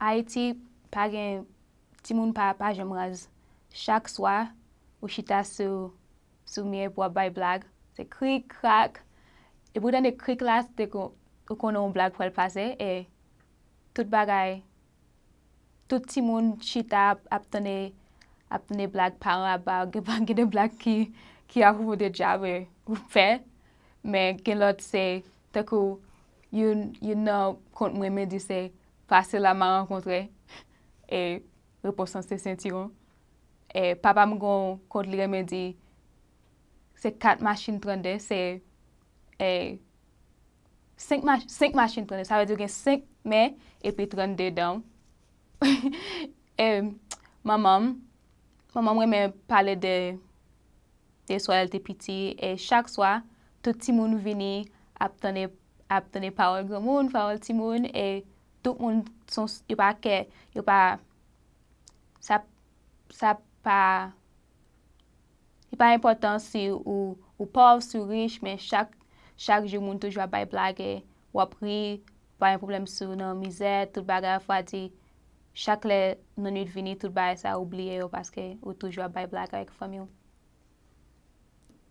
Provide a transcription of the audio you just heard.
Haïti, pa gen, ti moun pa jam raz. Chaque soir, ou chita sou miye pou ap bay blag. Se krik, krak. E pou dan de krik la, se ou konon blag pou el pase. E tout bagay, tout ti moun chita ap tene blag paran ap ba, gen de blag ki ap ou de jab ou fe. Men gen lot se, takou, yon nan kont mwen me di se, pase la ma renkontre, e reponsan se sentiron. E papa m gon kont li me di, se 4 machin trende, se 5 machin trende, sa ve di gen 5 men, epi 32 dan. E mamam reme pale de soyal te piti, e chak swa, tout ti moun vini ap tene parol gran moun, parol ti moun, e tout moun yo pa ke, sa pa important si ou pov, si ou riche, men chak jou moun toujwa bay blag e wap ri, pa yon problem sou nan mizè, tout bagay fwa di, chak le nanit vini, tout bagay sa oubliye yo paske ou toujwa bay blag avek famyon.